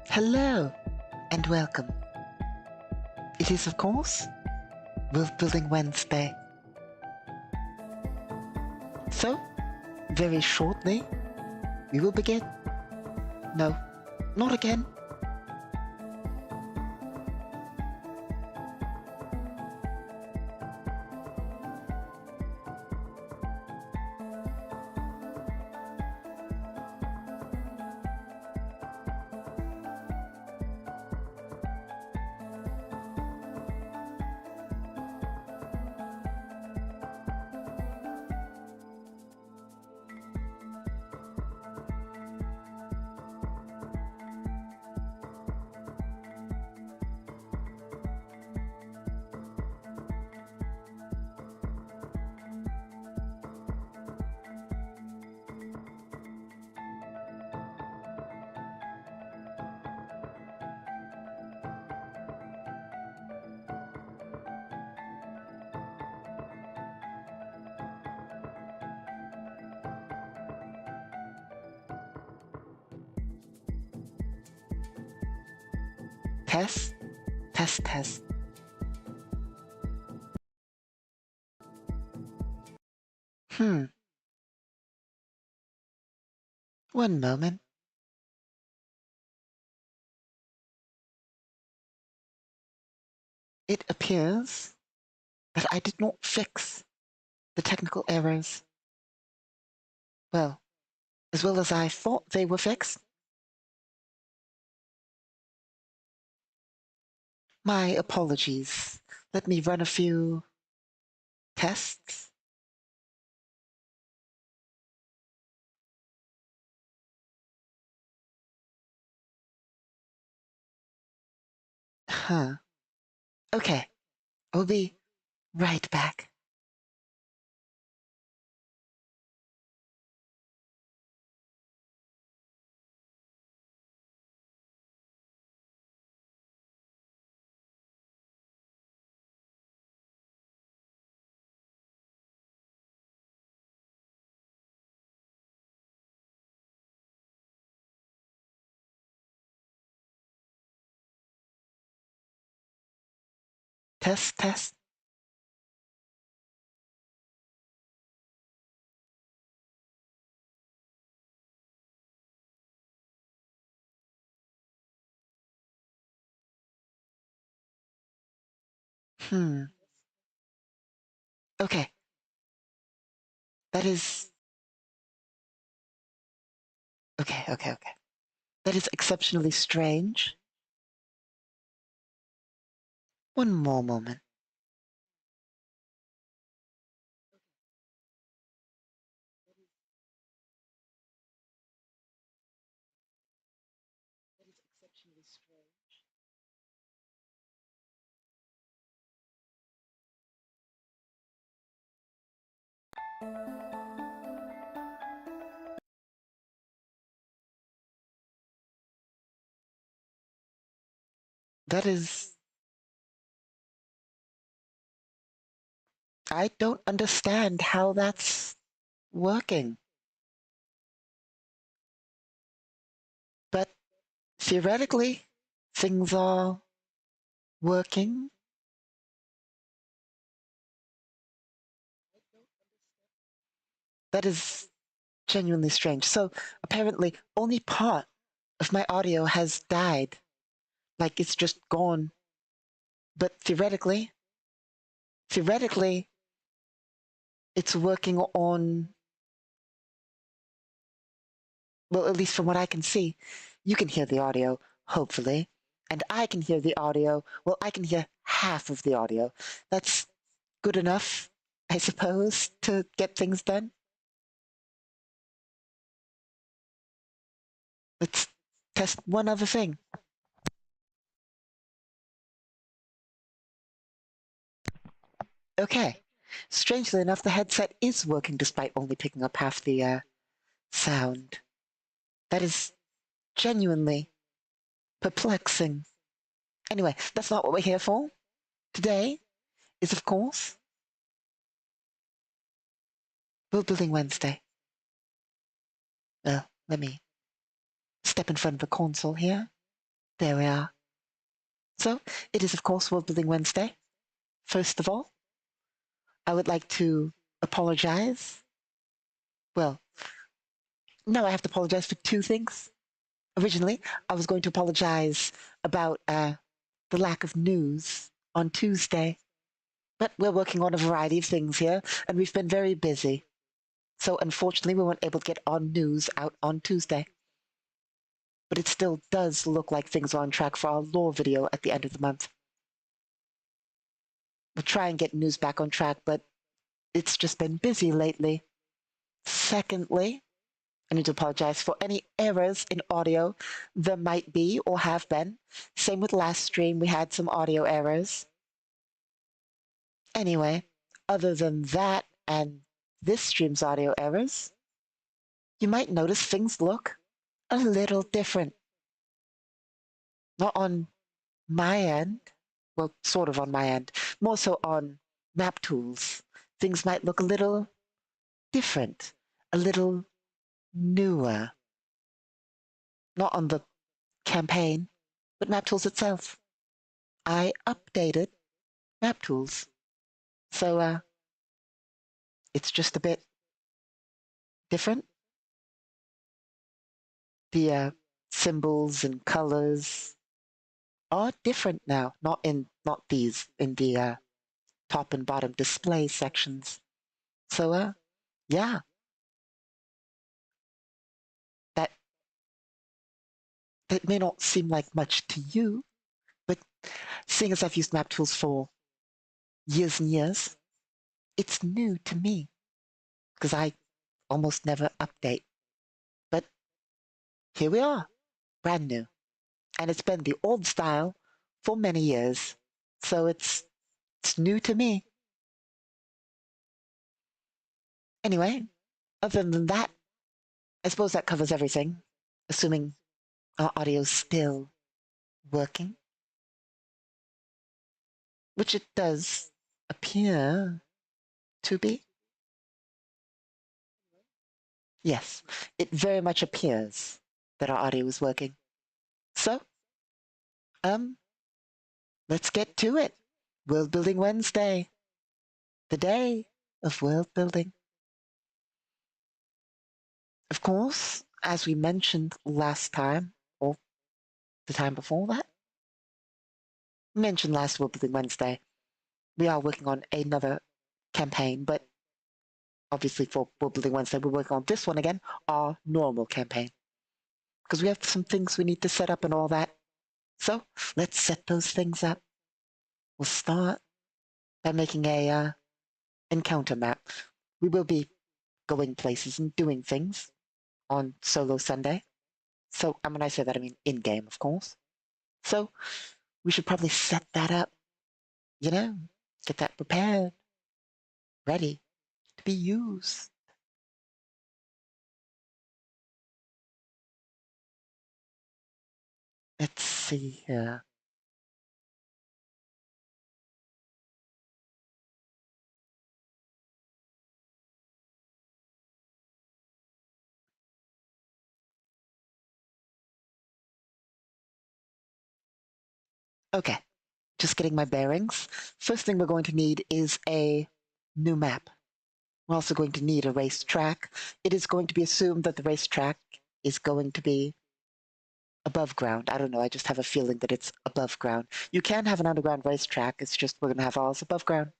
Hello, and welcome. It is, of course, Worldbuilding Wednesday. So, very shortly, we will begin. No, not again. Test, test, test. One moment. It appears that I did not fix the technical errors. Well as I thought they were fixed. My apologies. Let me run a few tests. Okay, I'll be right back. Test, test. Okay. That is... Okay. That is exceptionally strange. One more moment. That is... I don't understand how that's working. But theoretically, things are working. That is genuinely strange. So apparently only part of my audio has died. Like it's just gone. But theoretically, it's working on, well, at least from what I can see. You can hear the audio, hopefully. And I can hear the audio. Well, I can hear half of the audio. That's good enough, I suppose, to get things done. Let's test one other thing. Okay. Strangely enough, the headset is working despite only picking up half the sound. That is genuinely perplexing. Anyway, that's not what we're here for. Today is, of course, Worldbuilding Wednesday. Well, let me step in front of the console here. There we are. So, it is, of course, Worldbuilding Wednesday. First of all, I would like to apologize. Well, no, I have to apologize for two things. Originally, I was going to apologize about the lack of news on Tuesday, but we're working on a variety of things here, and we've been very busy. So unfortunately, we weren't able to get our news out on Tuesday. But it still does look like things are on track for our lore video at the end of the month. We'll try and get news back on track, but it's just been busy lately. Secondly, I need to apologize for any errors in audio there might be or have been. Same with last stream, we had some audio errors. Anyway, other than that and this stream's audio errors, you might notice things look a little different. Not on my end, well, sort of on my end, more so on map tools. Things might look a little different, a little newer. Not on the campaign, but map tools itself. I updated map tools. So, it's just a bit different. The symbols and colors are different now. Not these in the top and bottom display sections. So, yeah, that that may not seem like much to you, but seeing as I've used map tools for years and years, it's new to me because I almost never update. But here we are, brand new. And it's been the old style for many years. So it's new to me. Anyway, other than that, I suppose that covers everything, assuming our audio's still working, which it does appear to be. Yes, it very much appears that our audio is working. So, um, let's get to it. World Building Wednesday, the day of world building. Of course, as we mentioned last time, or the time before that, mentioned last World Building Wednesday, we are working on another campaign, but obviously for World Building Wednesday, we're working on this one again, our normal campaign. Because we have some things we need to set up and all that. So let's set those things up. We'll start by making a encounter map. We will be going places and doing things on Solo Sunday. So, and when I say that, I mean in-game, of course. So, we should probably set that up, get that prepared, ready to be used. Let's see here. Okay, just getting my bearings. First thing we're going to need is a new map. We're also going to need a racetrack. It is going to be assumed that the racetrack is going to be above ground. I don't know, I just have a feeling that it's above ground. You can have an underground racetrack, it's just we're going to have ours above ground.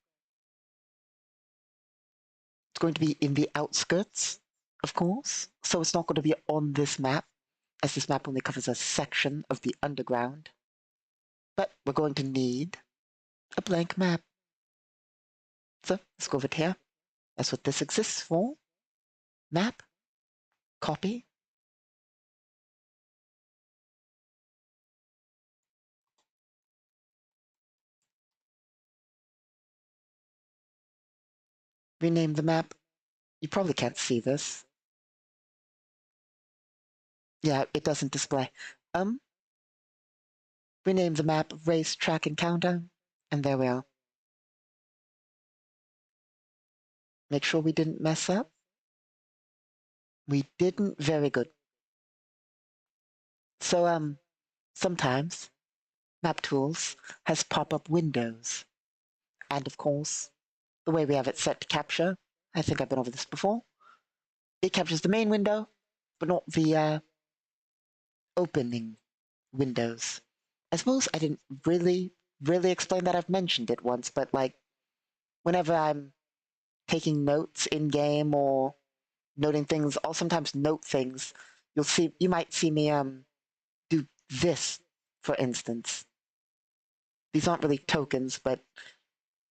It's going to be in the outskirts, of course, so it's not going to be on this map, as this map only covers a section of the underground. But we're going to need a blank map. So let's go over here. That's what this exists for. Map, copy. rename the map. You probably can't see this. Yeah, it doesn't display. Rename the map race, track, and countdown. And there we are. Make sure we didn't mess up. We didn't. Very good. So, sometimes Map Tools has pop-up windows. And of course, the way we have it set to capture, I think I've been over this before, it captures the main window, but not the opening windows. I suppose I didn't really explain that. I've mentioned it once, but like whenever I'm taking notes in game or noting things, I'll sometimes note things. You might see me do this, for instance. These aren't really tokens, but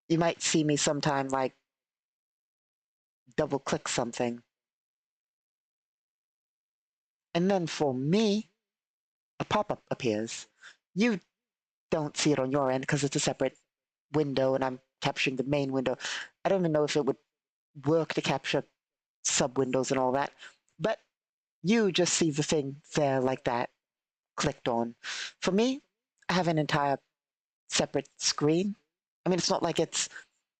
you might see me sometime like double click something. And then for me, a pop-up appears. You don't see it on your end because it's a separate window and I'm capturing the main window. I don't even know if it would work to capture sub-windows and all that, but you just see the thing there like that, clicked on. For me, I have an entire separate screen. I mean, it's not like it's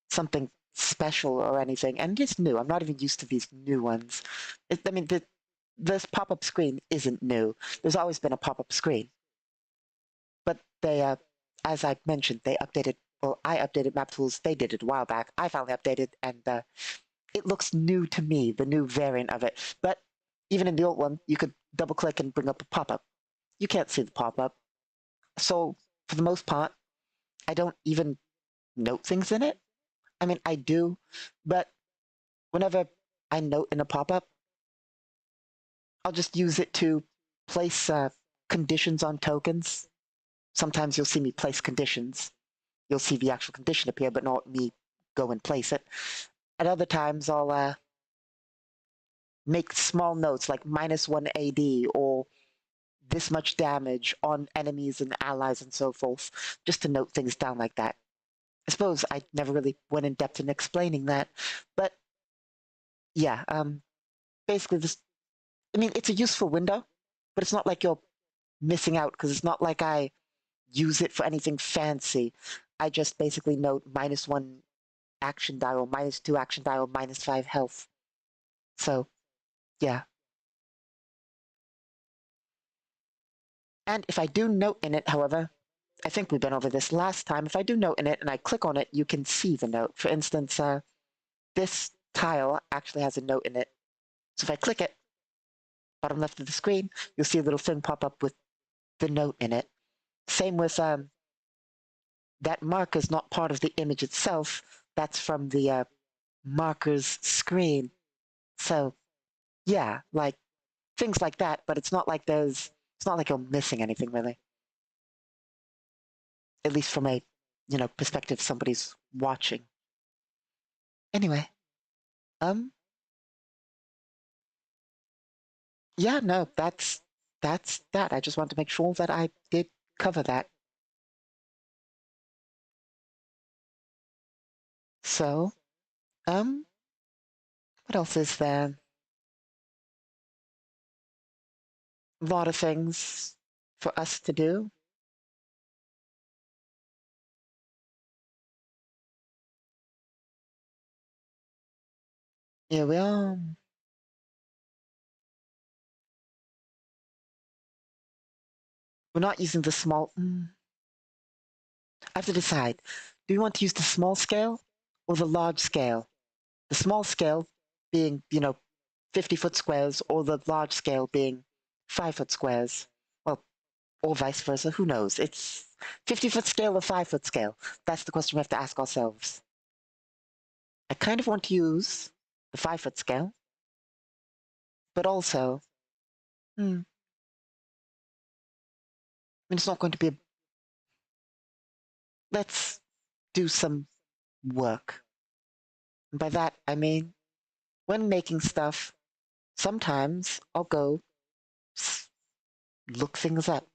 something special or anything, and it's new. I'm not even used to these new ones. I mean, this pop-up screen isn't new. There's always been a pop-up screen. But as I mentioned, they updated, well, I updated Map Tools. They did it a while back. I finally updated, and it looks new to me, the new variant of it. But even in the old one, you could double click and bring up a pop-up. You can't see the pop-up. So for the most part, I don't even note things in it. I mean, I do, but whenever I note in a pop-up, I'll just use it to place conditions on tokens. Sometimes you'll see me place conditions. You'll see the actual condition appear, but not me go and place it. At other times, I'll make small notes like -1 AD or this much damage on enemies and allies and so forth, just to note things down like that. I suppose I never really went in depth in explaining that, but yeah, basically this, I mean, it's a useful window, but it's not like you're missing out because it's not like I use it for anything fancy. I just basically note -1 action die or -2 action die or -5 health. So, yeah. And if I do note in it, however, I think we've been over this last time. If I do note in it and I click on it, you can see the note. For instance, this tile actually has a note in it. So if I click it, bottom left of the screen, you'll see a little thing pop up with the note in it. Same with that marker is not part of the image itself. That's from the marker's screen. So yeah, like things like that, but it's not like you're missing anything really. At least from a, perspective somebody's watching. Anyway, um, yeah, no, that's that. I just wanted to make sure that I did cover that. So, um, what else is there? A lot of things for us to do. Yeah, we are. We're not using the small. I have to decide. Do we want to use the small scale or the large scale? The small scale being, 50-foot squares, or the large scale being 5-foot squares. Well, or vice versa. Who knows? It's 50-foot scale or 5-foot scale. That's the question we have to ask ourselves. I kind of want to use the 5-foot scale, but also, I mean, it's not going to be a. Let's do some work. And by that, I mean, when making stuff, sometimes I'll go look things up.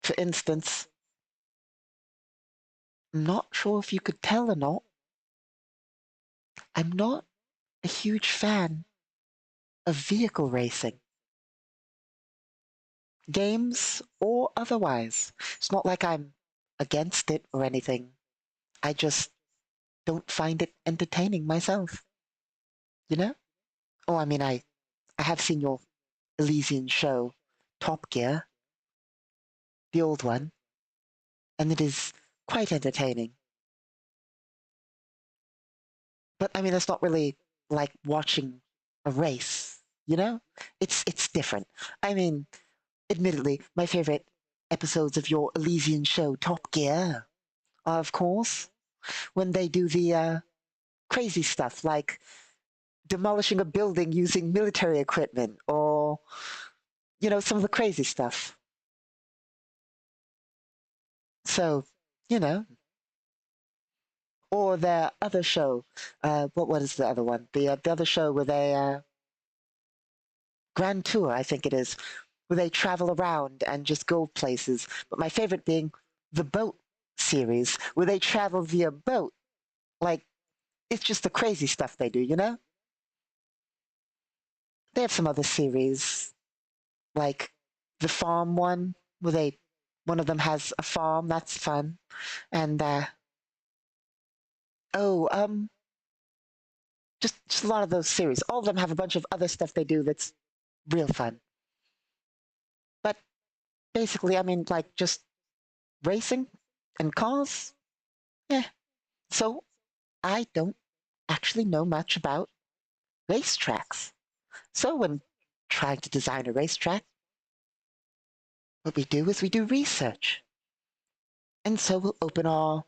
For instance, I'm not sure if you could tell or not, I'm not a huge fan of vehicle racing, games or otherwise. It's not like I'm against it or anything. I just don't find it entertaining myself, you know? Oh, I mean, I have seen your Elysian show, Top Gear, the old one, and it is quite entertaining. But I mean, it's not really like watching a race, you know? It's different. I mean, admittedly, my favorite episodes of your Elysian show, Top Gear, are, of course, when they do the crazy stuff like demolishing a building using military equipment or, some of the crazy stuff. So, you know, or their other show. What was the other one? The other show where they Grand Tour, I think it is, where they travel around and just go places. But my favorite being the boat series, where they travel via boat. Like it's just the crazy stuff they do, you know? They have some other series, like the farm one, where one of them has a farm. That's fun. And oh, just a lot of those series. All of them have a bunch of other stuff they do that's real fun. But basically, I mean, like just racing and cars. Yeah. So I don't actually know much about racetracks. So when trying to design a racetrack, what we do is we do research. And so we'll open our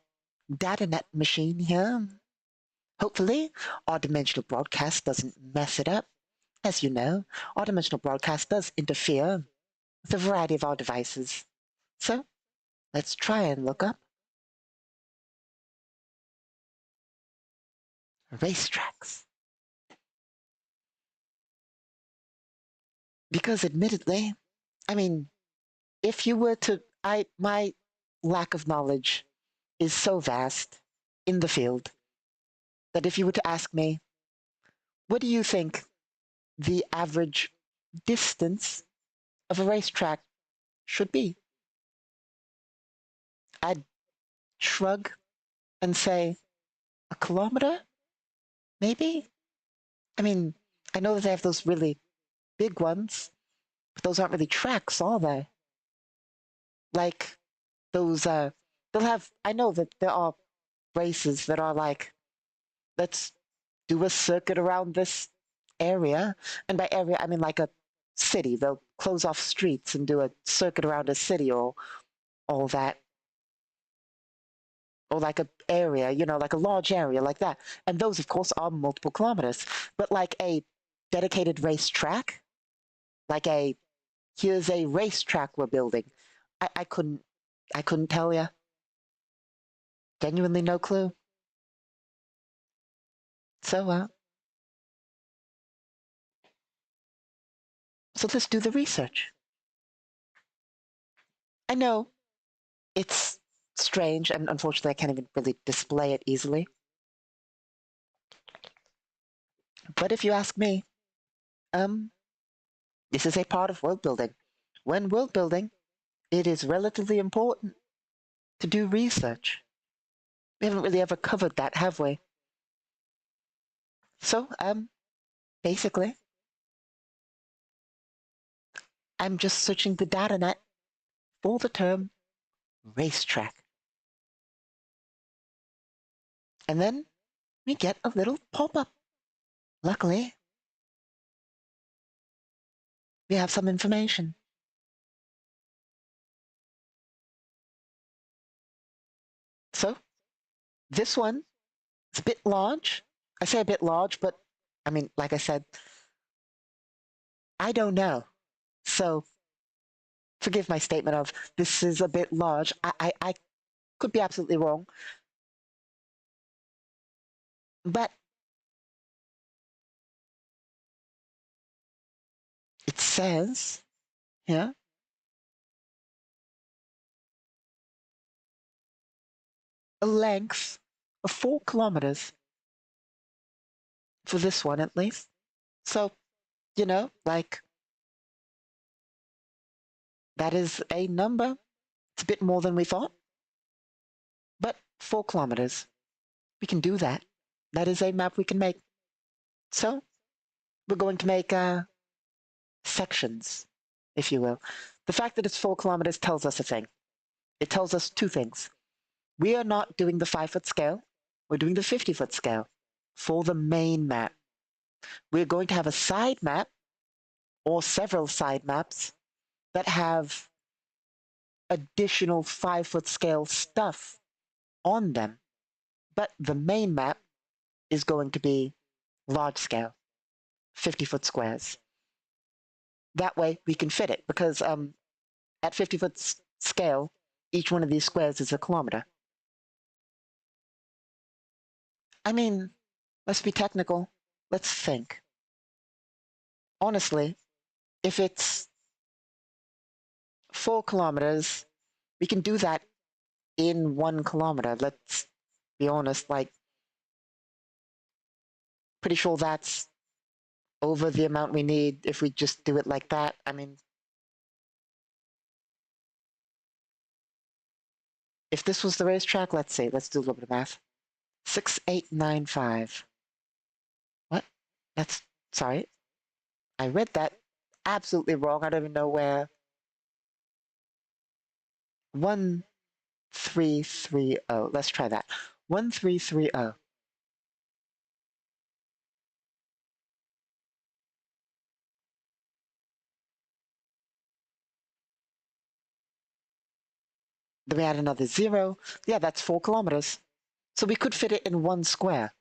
datanet machine here. Hopefully, our dimensional broadcast doesn't mess it up. As you know, our dimensional broadcast does interfere with a variety of our devices. So let's try and look up racetracks. Because admittedly, I mean, if you were to, my lack of knowledge is so vast in the field that if you were to ask me, what do you think the average distance of a racetrack should be? I'd shrug and say a kilometer, maybe? I mean, I know that they have those really big ones, but those aren't really tracks, are they? Like those, they'll have, I know that there are races that are like, let's do a circuit around this area. And by area, I mean like a city. They'll close off streets and do a circuit around a city or all that. Or like a area, like a large area like that. And those, of course, are multiple kilometers. But like a dedicated racetrack, like here's a racetrack we're building. I couldn't tell you. Genuinely no clue. So, so let's do the research. I know it's strange, and unfortunately, I can't even really display it easily. But if you ask me, um, this is a part of world building. When world building, it is relatively important to do research. We haven't really ever covered that, have we? So, basically, I'm just searching the data net for the term racetrack. And then we get a little pop-up. Luckily, we have some information. So, this one is a bit large. I say a bit large, but I mean, like I said, I don't know. So, forgive my statement of this is a bit large. I could be absolutely wrong. But it says here a length of 4 kilometers for this one at least. So, you know, like, that is a number. It's a bit more than we thought, but 4 kilometers. We can do that. That is a map we can make. So, we're going to make sections, if you will. The fact that it's 4 kilometers tells us a thing. It tells us 2 things. We are not doing the 5-foot scale. We're doing the 50-foot scale for the main map. We're going to have a side map or several side maps that have additional 5-foot scale stuff on them. But the main map is going to be large scale, 50-foot squares. That way we can fit it, because at 50-foot scale, each one of these squares is a kilometer. I mean, let's be technical. Let's think. Honestly, if it's 4 kilometers, we can do that in 1 kilometer. Let's be honest, like, pretty sure that's over the amount we need if we just do it like that. I mean, if this was the racetrack, let's see, let's do a little bit of math. 6895. What? That's, sorry. I read that absolutely wrong. I don't even know where. 1330. Let's try that. 1330. Then we add another 0. Yeah, that's 4 kilometers. So we could fit it in 1 square,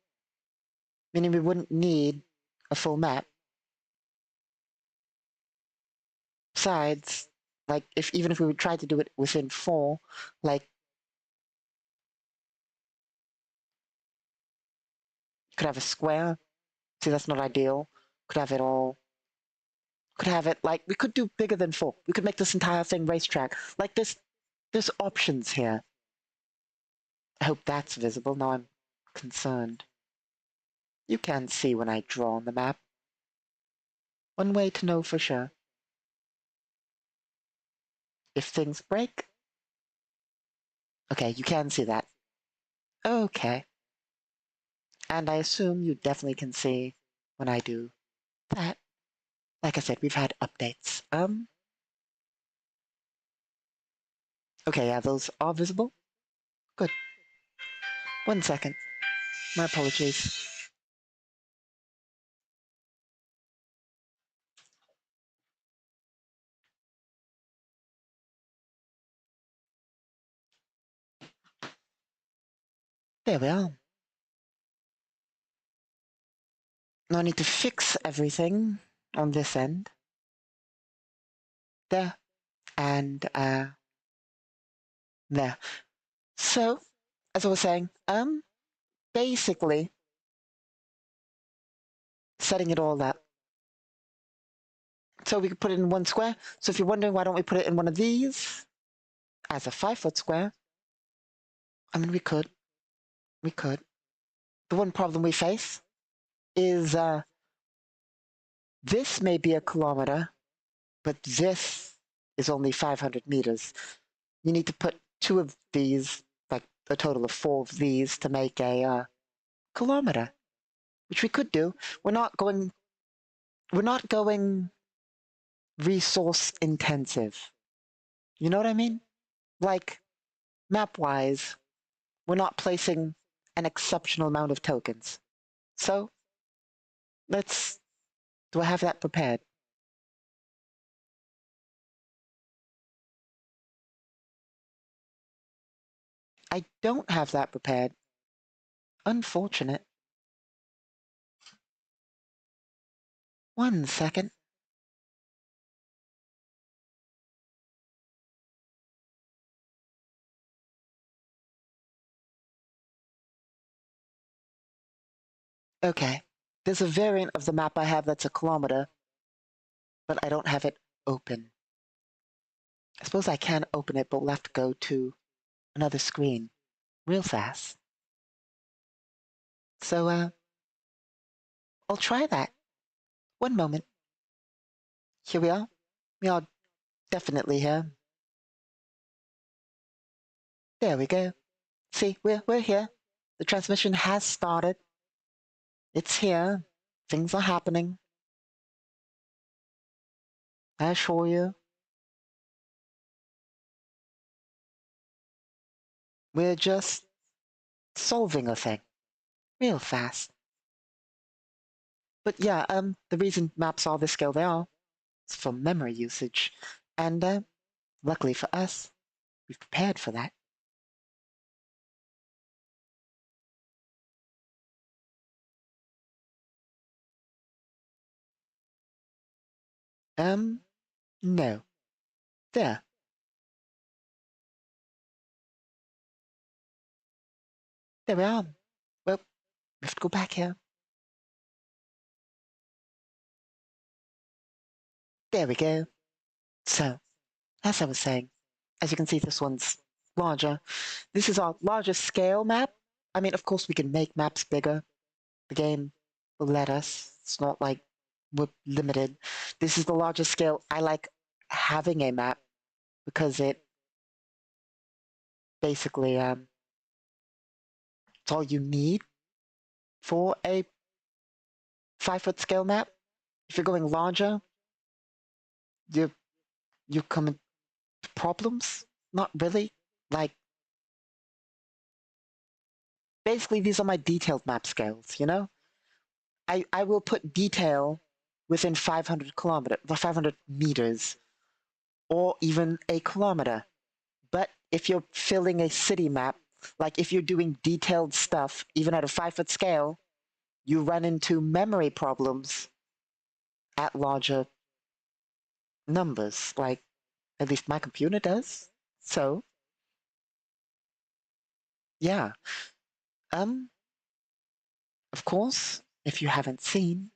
meaning we wouldn't need a full map. Besides, like, even if we would try to do it within 4, like, could have a square. See, that's not ideal. Could have it all. Could have it, like, we could do bigger than 4. We could make this entire thing racetrack. Like, there's options here. I hope that's visible. Now I'm concerned. You can see when I draw on the map. One way to know for sure. If things break. Okay, you can see that. Okay. And I assume you definitely can see when I do that. Like I said, we've had updates. Okay, yeah, those are visible. Good. 1 second. My apologies. There we are. Now I need to fix everything on this end. There. And, there. So, as I was saying, basically, setting it all up. So we could put it in 1 square. So if you're wondering why don't we put it in one of these as a 5-foot square, I mean, we could. We could. The one problem we face is this may be a kilometer, but this is only 500 meters. You need to put 2 of these, like a total of 4 of these, to make a kilometer, which we could do. We're not going resource intensive. You know what I mean? Like, map-wise, we're not placing an exceptional amount of tokens. So, do I have that prepared? I don't have that prepared. Unfortunate. 1 second. Okay. There's a variant of the map I have that's a kilometer, but I don't have it open. I suppose I can open it, but we'll have to go to another screen real fast. So, I'll try that. One moment. Here we are. We are definitely here. There we go. See, we're here. The transmission has started. It's here. Things are happening. I assure you. We're just solving a thing real fast. But yeah, the reason maps are the scale they are is for memory usage. And luckily for us, we've prepared for that. No. There. There we are. Well, we have to go back here. There we go. So, as I was saying, as you can see, this one's larger. This is our largest scale map. I mean, of course, we can make maps bigger. The game will let us. It's not like we're limited. This is the largest scale. I like having a map because it basically it's all you need for a 5-foot scale map. If you're going larger, you you come into problems. Not really. Like basically, these are my detailed map scales. You know, I will put detail within 500 meters, or even a kilometer. But if you're filling a city map, like if you're doing detailed stuff, even at a 5-foot scale, you run into memory problems at larger numbers. Like, at least my computer does. So, yeah. Um, of course, if you haven't seen,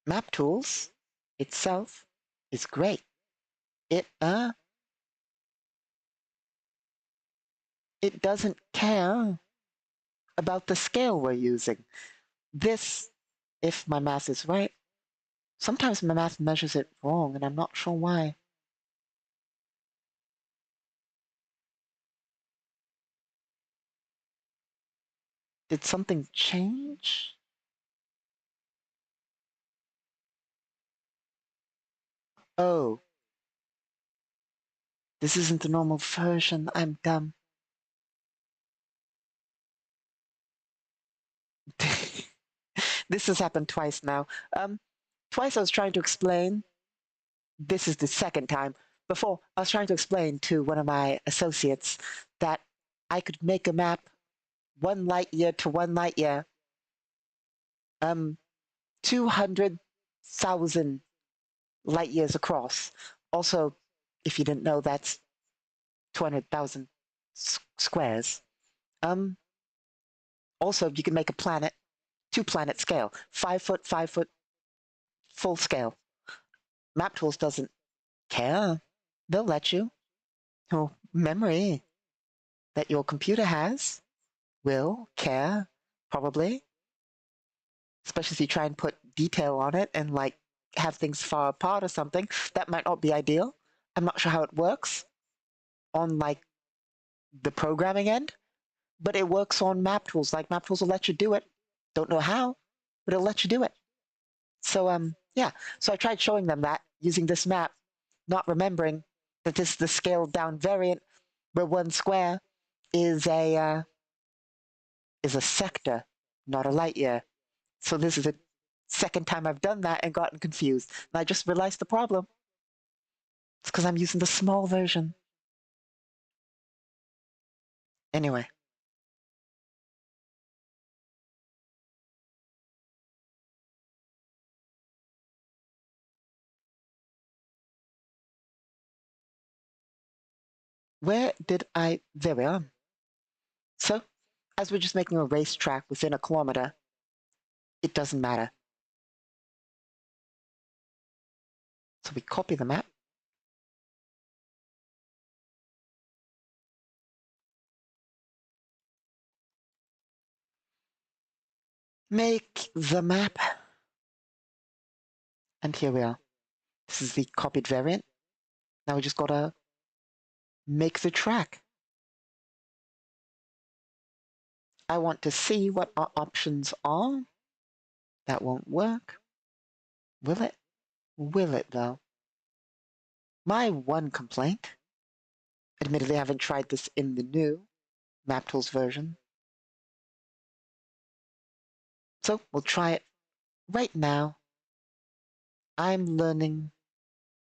Map Tools itself is great. It it doesn't care about the scale we're using. This, if my math is right, sometimes my math measures it wrong, and I'm not sure why. Did something change? Oh, this isn't the normal version. I'm dumb. This has happened twice now. Twice I was trying to explain. This is the second time. Before, I was trying to explain to one of my associates that I could make a map 1 light year to 1 light year, 200,000 light years across. Also, if you didn't know, that's 200,000 squares. Um, Also, you can make a planet, 2 planet scale, 5 foot, 5 foot, full scale. Map Tools doesn't care. They'll let you. Oh, memory that your computer has will care, probably. Especially if you try and put detail on it and like have things far apart or something. That might not be ideal. I'm not sure how it works on like the programming end, but it works on Map Tools. Like Map Tools will let you do it. Don't know how, but it'll let you do it. So yeah. So I tried showing them that using this map, not remembering that this is the scaled down variant where 1 square is a sector, not a light year. So this is the second time I've done that and gotten confused. And I just realized the problem. It's because I'm using the small version. Anyway, where did I? There we are. So, as we're just making a racetrack within a kilometer, it doesn't matter. So we copy the map. Make the map. And here we are. This is the copied variant. Now we just gotta make the track. I want to see what our options are. That won't work. Will it? Will it, though? My one complaint, admittedly I haven't tried this in the new Map Tools version, so we'll try it right now. I'm learning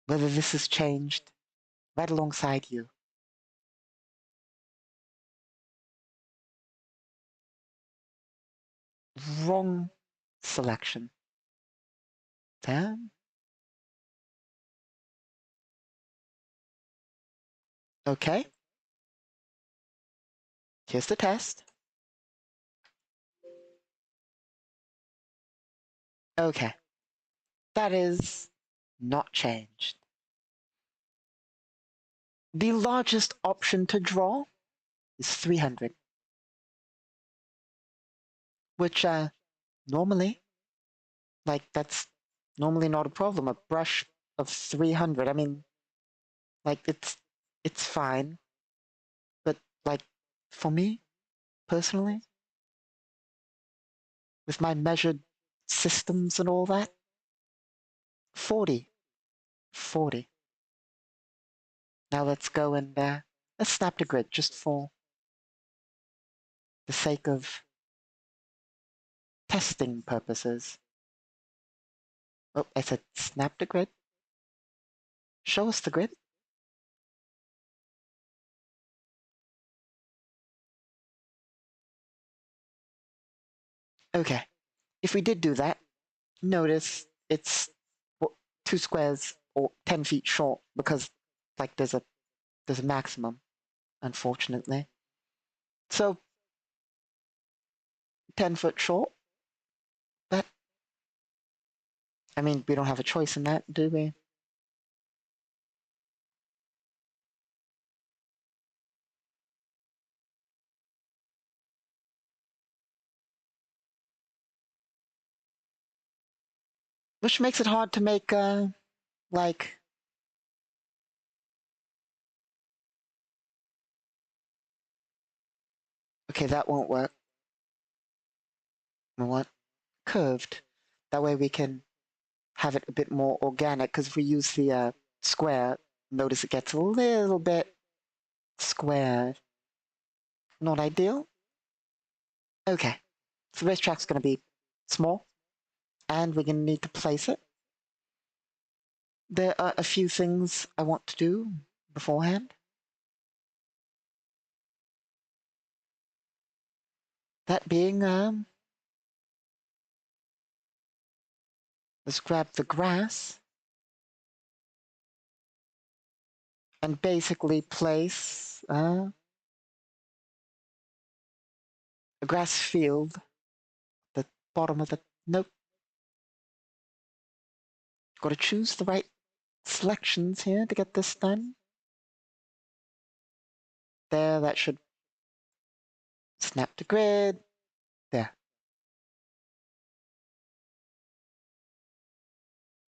whether this has changed right alongside you. Wrong selection. Damn. Okay. Here's the test. Okay. That is not changed. The largest option to draw is 300, which normally, like, that's normally not a problem. A brush of 300, I mean, like, it's fine. But, like, for me, personally, with my measured systems and all that, 40. 40. Now let's go and let's snap the grid just for the sake of testing purposes. Oh, I said snap the grid. Show us the grid. Okay. If we did do that, notice it's 2 squares or 10 feet short because, like, there's a maximum, unfortunately. So 10-foot short. But I mean, we don't have a choice in that, do we? Which makes it hard to make like, okay, that won't work. We want curved. That way we can have it a bit more organic, because if we use the square, notice it gets a little bit squared. Not ideal. Okay, so the racetrack's going to be small, and we're going to need to place it. There are a few things I want to do beforehand. That being, let's grab the grass and basically place a grass field at the bottom of the... Nope. Got to choose the right selections here to get this done. There, that should snap to grid. There.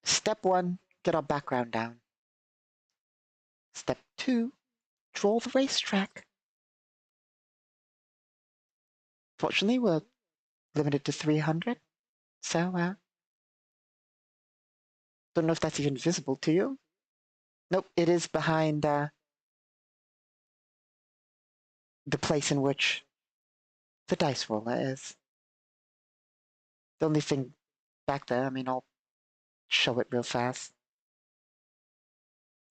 Step 1, get our background down. Step 2, draw the racetrack. Fortunately, we're limited to 300, so don't know if that's even visible to you. Nope, it is behind the place in which the dice roller is. The only thing back there, I mean, I'll show it real fast.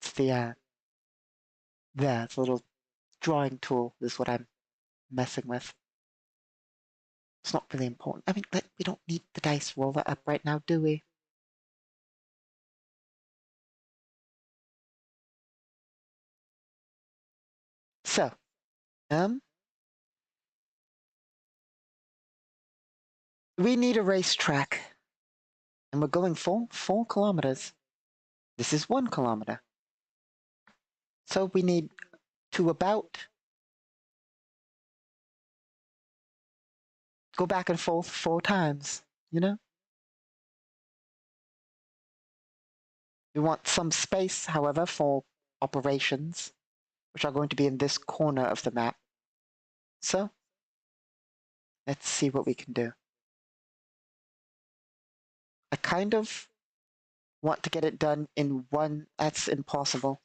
It's the little drawing tool is what I'm messing with. It's not really important. I mean, we don't need the dice roller up right now, do we? So, we need a racetrack, and we're going for 4 kilometers. This is 1 kilometer. So we need to about go back and forth 4 times, you know? We want some space, however, for operations, which are going to be in this corner of the map. So, let's see what we can do. I kind of want to get it done in one. That's impossible.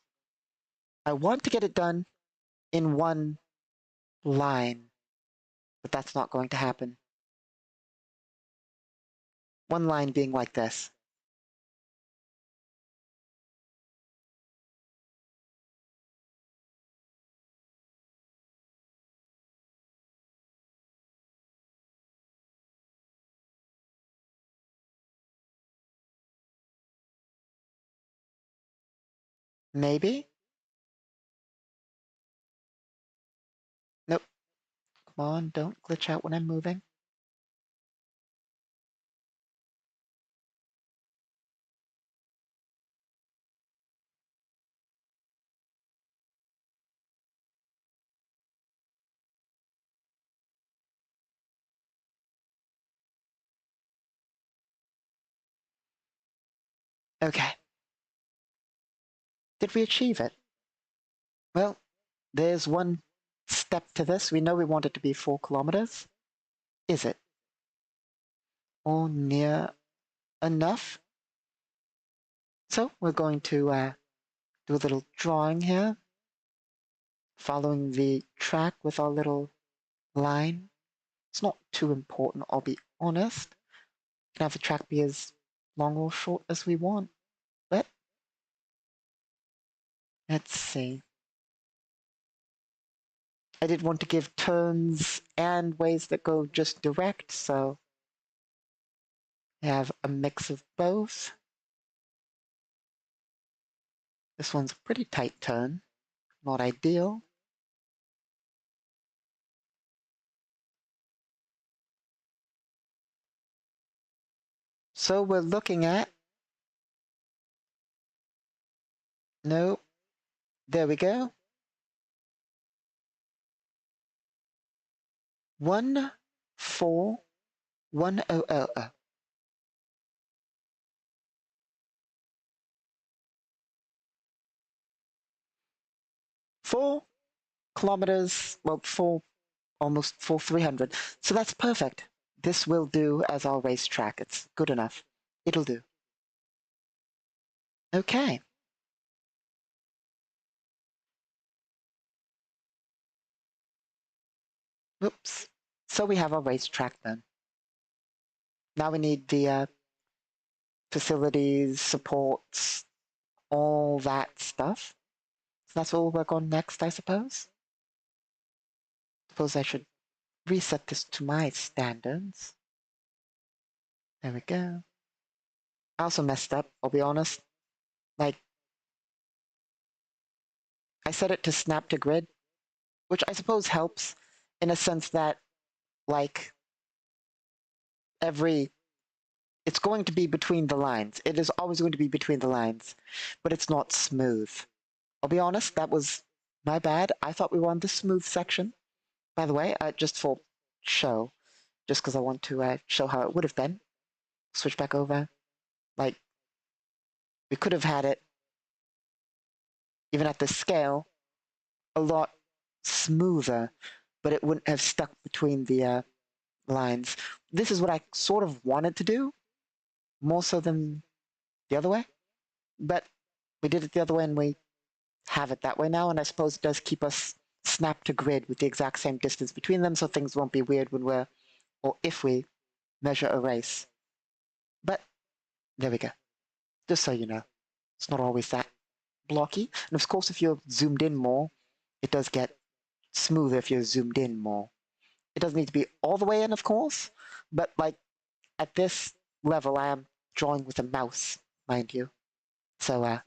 I want to get it done in one line, but that's not going to happen. One line being like this. Maybe? Nope. Come on, don't glitch out when I'm moving. Okay. Did we achieve it? Well, there's one step to this. We know we want it to be 4 kilometers. Is it? Or near enough? So we're going to do a little drawing here, following the track with our little line. It's not too important, I'll be honest. We can have the track be as long or short as we want. But let's see. I did want to give turns and ways that go just direct, so I have a mix of both. This one's a pretty tight turn, not ideal. So we're looking at, no, there we go. 14100. 4 kilometers, well, almost 300. So that's perfect. This will do as our racetrack. It's good enough. It'll do. Okay. Oops. So we have our racetrack then. Now we need the facilities, supports, all that stuff. So that's what we'll work on next, I suppose. Suppose I should reset this to my standards. There we go. I also messed up, I'll be honest. Like, I set it to snap to grid, which I suppose helps in a sense that, like, it's going to be between the lines. It is always going to be between the lines, but it's not smooth. I'll be honest, that was my bad. I thought we were on the smooth section. By the way, just for show, just because I want to show how it would have been. Switch back over. Like, we could have had it, even at this scale, a lot smoother, but it wouldn't have stuck between the lines. This is what I sort of wanted to do, more so than the other way. But we did it the other way and we have it that way now, and I suppose it does keep us snapped to grid with the exact same distance between them, so things won't be weird when we're, or if we, measure a race. But there we go. Just so you know, it's not always that blocky. And of course, if you're zoomed in more, it does get smoother if you're zoomed in more. It doesn't need to be all the way in, of course, but like at this level, I am drawing with a mouse, mind you. So,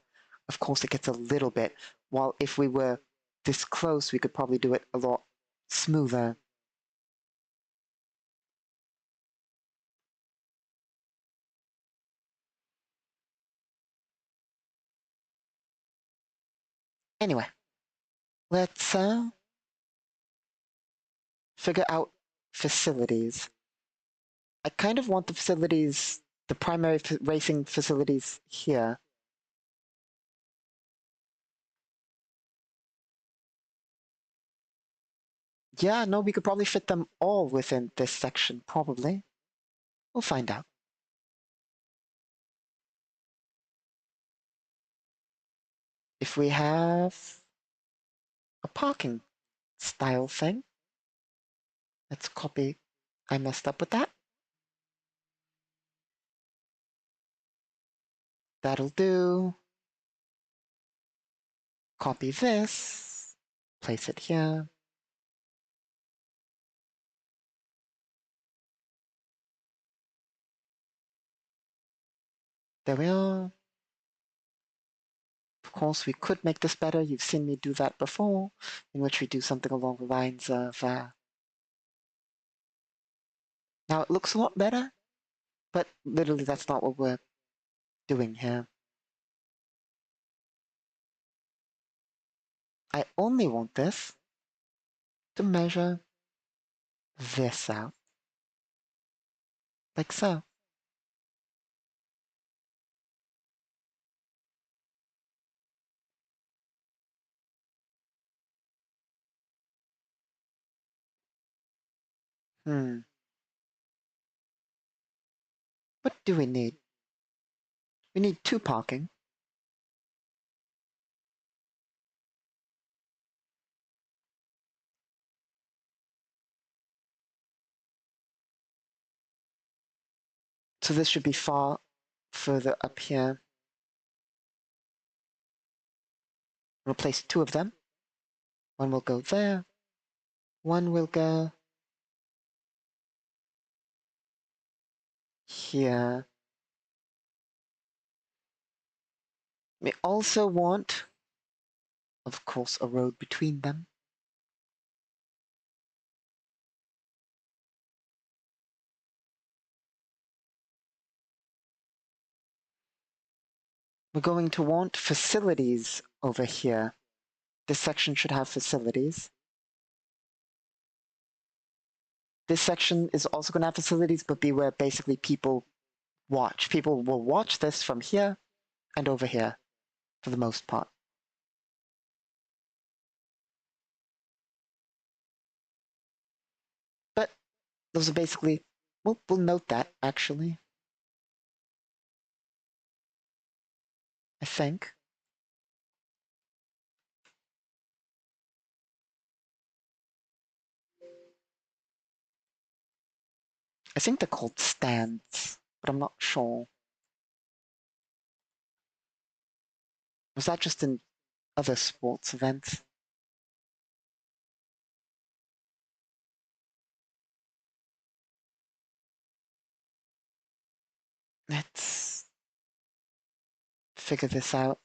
of course, it gets a little bit. While if we were this close, we could probably do it a lot smoother. Anyway, let's figure out facilities. I kind of want the facilities, the primary racing facilities here. Yeah, no, we could probably fit them all within this section, probably. We'll find out. If we have a parking style thing, let's copy. I messed up with that. That'll do. Copy this, place it here. There we are. Of course, we could make this better. You've seen me do that before, in which we do something along the lines of, now it looks a lot better, but literally that's not what we're doing here. I only want this to measure this out, like so. What do we need? We need 2 parking. So this should be far further up here. We'll place 2 of them. One will go there. One will go here. We also want, of course, a road between them. We're going to want facilities over here. This section should have facilities. This section is also going to have facilities, but be where basically people watch. People will watch this from here and over here, for the most part. But those are basically, we'll note that, actually. I think. I think they're called stands, but I'm not sure. Was that just in other sports events? Let's figure this out.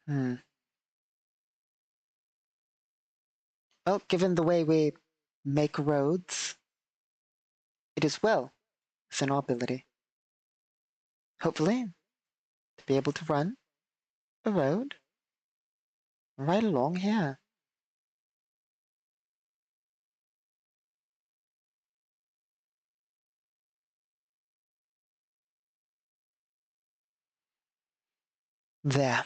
Well, given the way we make roads, it is well within our ability, hopefully, to be able to run a road right along here. There.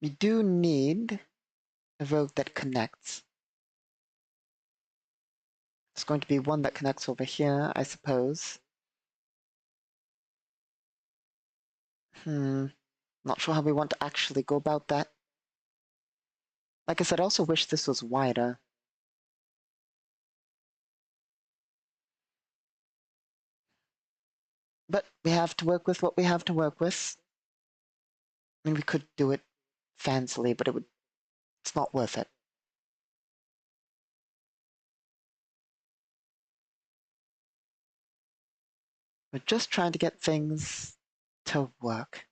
We do need a road that connects. It's going to be one that connects over here, I suppose. Not sure how we want to actually go about that. Like I said, I also wish this was wider. But we have to work with what we have to work with. I mean, we could do it fancily, but it's not worth it. We're just trying to get things to work.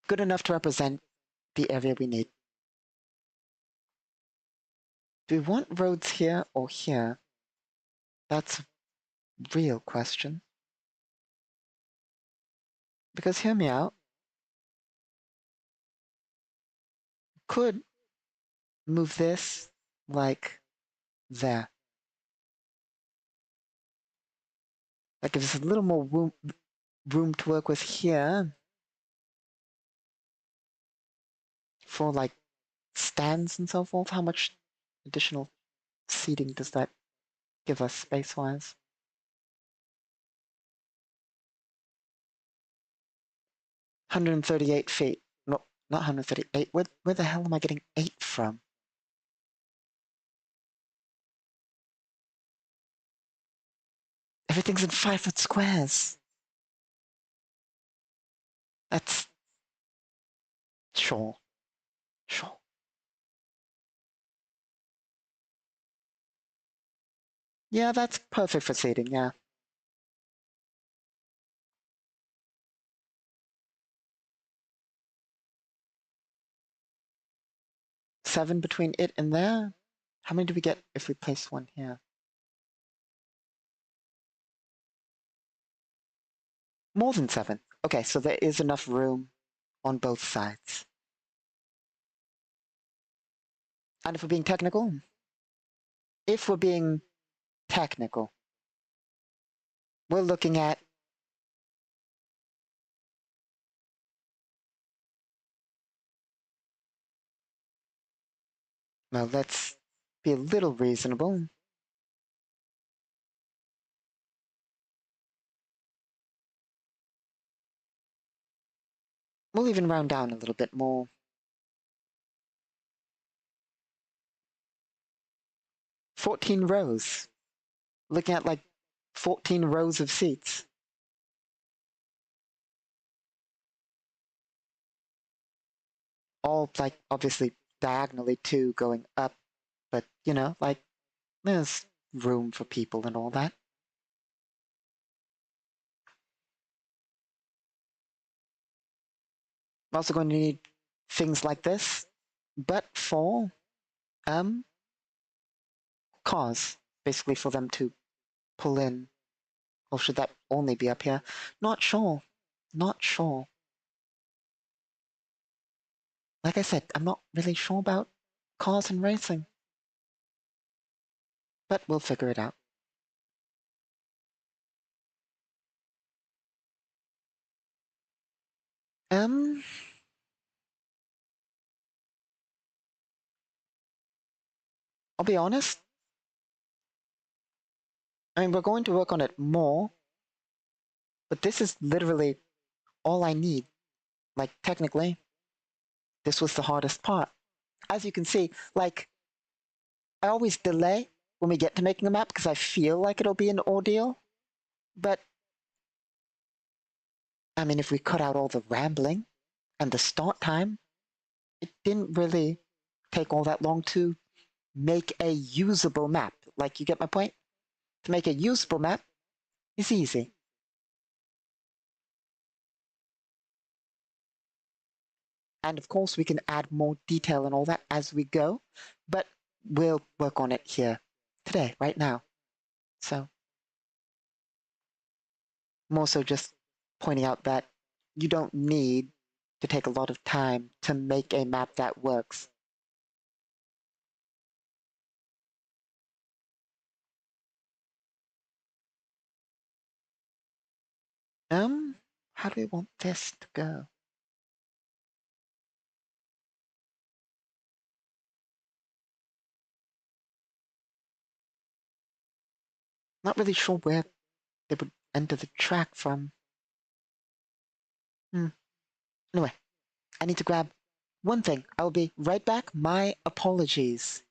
Good enough to represent the area we need. Do we want roads here or here? That's real question. Because hear me out, could move this like there. That gives us a little more room to work with here for like stands and so forth. How much additional seating does that give us space-wise? $138. No, not 138. Where the hell am I getting 8 from? Everything's in 5-foot squares. That's sure. Sure. Yeah, that's perfect for seating, yeah. Seven between it and there. How many do we get if we place one here? More than 7. Okay, so there is enough room on both sides. And if we're being technical, we're looking at well, let's be a little reasonable. We'll even round down a little bit more. 14 rows. Looking at like 14 rows of seats. All like obviously diagonally too going up, but you know, like there's room for people and all that. I'm also going to need things like this, but for cars, basically for them to pull in. Or should that only be up here? Not sure. Not sure. Like I said, I'm not really sure about cars and racing. But we'll figure it out. Um, I'll be honest. I mean, we're going to work on it more, but this is literally all I need. Like, technically, this was the hardest part. As you can see, like, I always delay when we get to making a map because I feel like it'll be an ordeal. But, I mean, if we cut out all the rambling and the start time, it didn't really take all that long to make a usable map. Like, you get my point? To make a usable map is easy. And of course, we can add more detail and all that as we go, but we'll work on it here today, right now. So, more so just pointing out that you don't need to take a lot of time to make a map that works. How do we want this to go? Not really sure where they would enter the track from. Anyway, I need to grab one thing. I'll be right back. My apologies.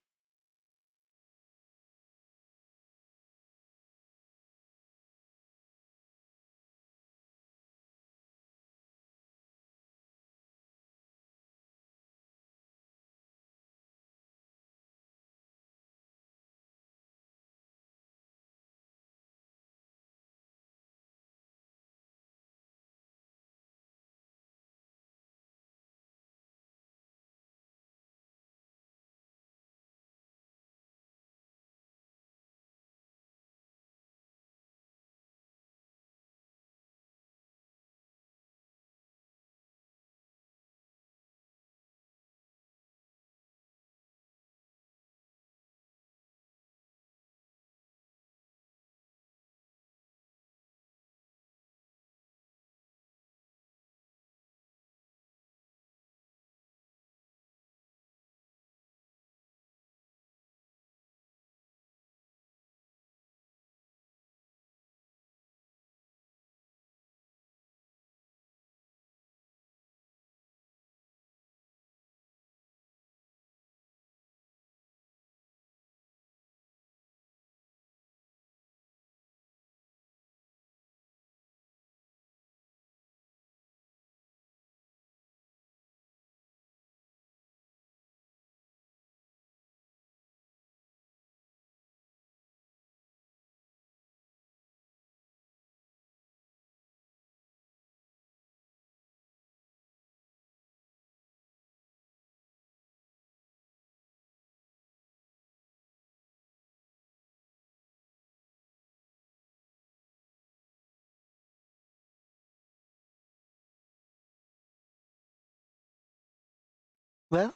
Well,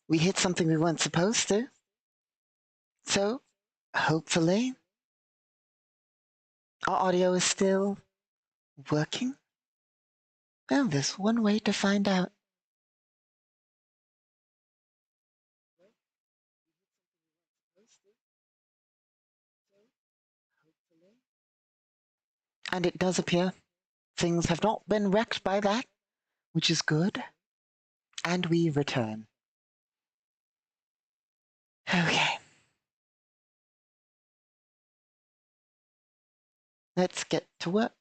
we hit something we weren't supposed to. So, hopefully, our audio is still working. Well, there's one way to find out. And it does appear things have not been wrecked by that, which is good. And we return. Okay. Let's get to work.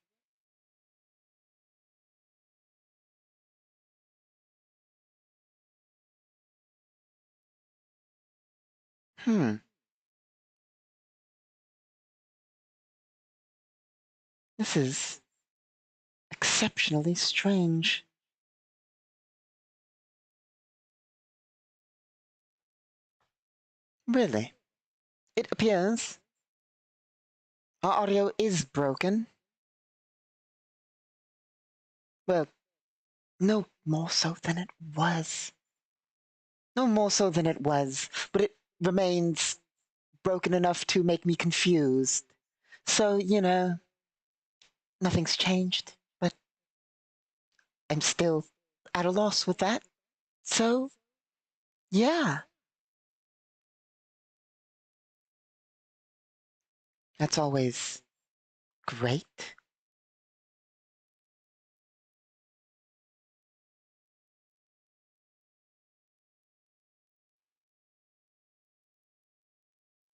This is exceptionally strange. Really? It appears our audio is broken. Well, no more so than it was. No more so than it was, but it remains broken enough to make me confused. So, nothing's changed, but I'm still at a loss with that. So, yeah. That's always great.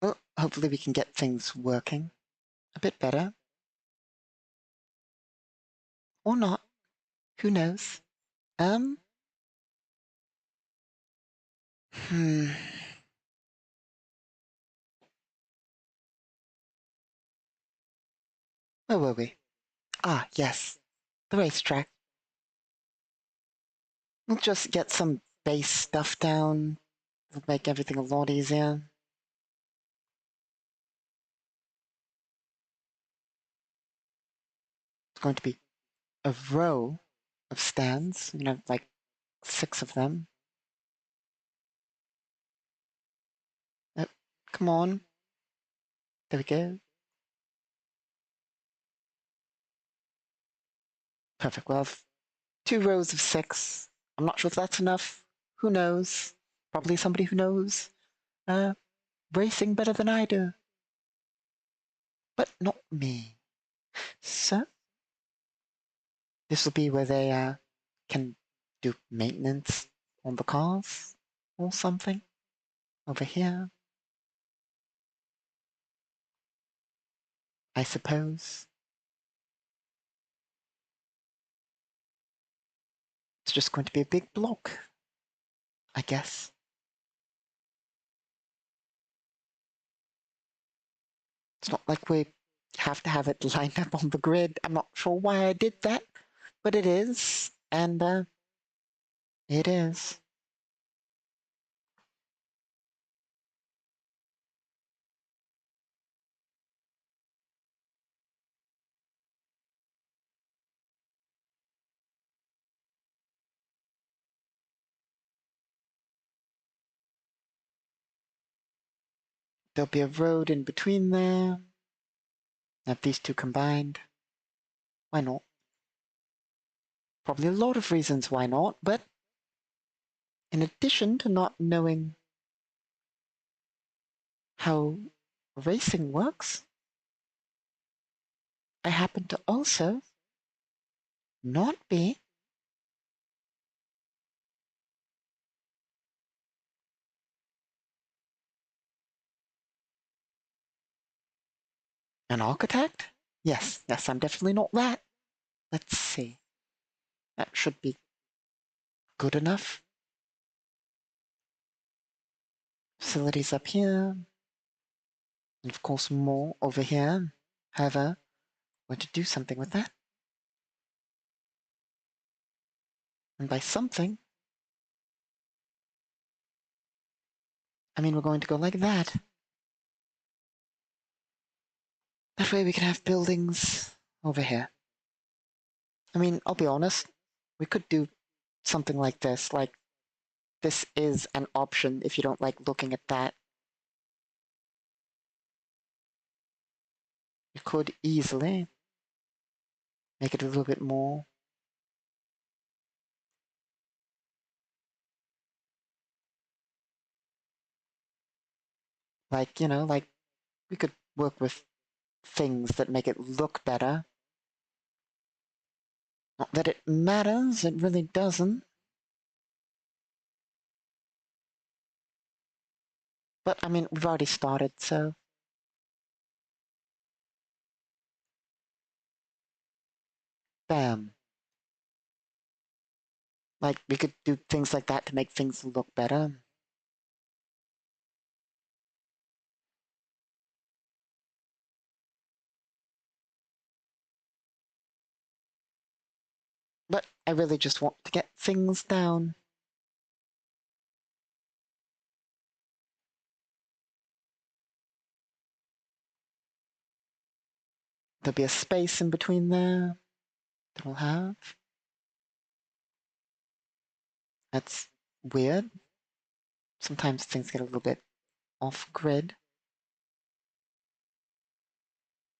Well, hopefully we can get things working a bit better. Or not. Who knows? Hmm. Where were we? Ah, yes. The racetrack. We'll just get some base stuff down. It'll make everything a lot easier. It's going to be a row of stands, like 6 of them. Oh, come on. There we go. Perfect. We'll have 2 rows of 6. I'm not sure if that's enough. Who knows? Probably somebody who knows racing better than I do. But not me. So, this will be where they can do maintenance on the cars or something. Over here, I suppose. It's just going to be a big block, I guess. It's not like we have to have it lined up on the grid. I'm not sure why I did that, but it is, and it is. There'll be a road in between there. Have these two combined. Why not? Probably a lot of reasons why not, but in addition to not knowing how racing works, I happen to also not be an architect. Yes, I'm definitely not that. Let's see. That should be good enough. Facilities up here. And of course more over here. However, we're to do something with that. And by something, I mean we're going to go like that. That way we can have buildings over here. I mean, I'll be honest, we could do something like this, like this is an option if you don't like looking at that. You could easily make it a little bit more. Like, like we could work with things that make it look better. Not that it matters, it really doesn't. But, I mean, we've already started, so. Bam. Like, we could do things like that to make things look better. But I really just want to get things down. There'll be a space in between there that we'll have. That's weird. Sometimes things get a little bit off grid.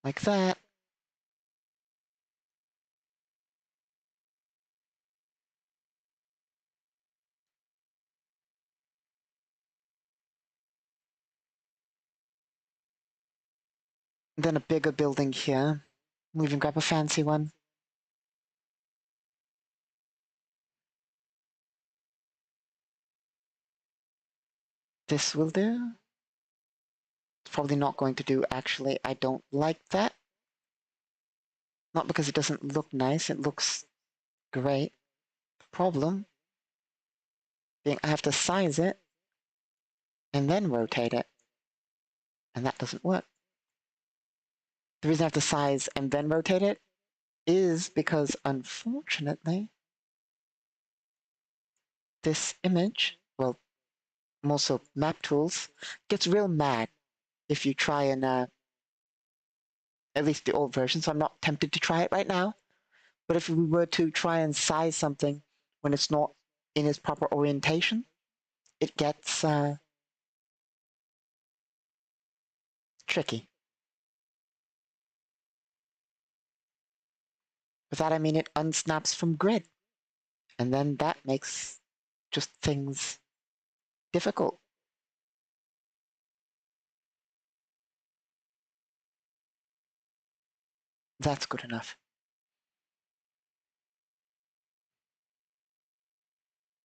Like that. And then a bigger building here. We'll even grab a fancy one. This will do. It's probably not going to do, actually. I don't like that. Not because it doesn't look nice, it looks great. The problem being I have to size it and then rotate it. And that doesn't work. The reason I have to size and then rotate it is because, unfortunately, this image, well, also map tools, gets real mad if you try and, at least the old version, so I'm not tempted to try it right now, but if we were to try and size something when it's not in its proper orientation, it gets tricky. With that I mean it unsnaps from grid, and then that makes just things difficult. That's good enough.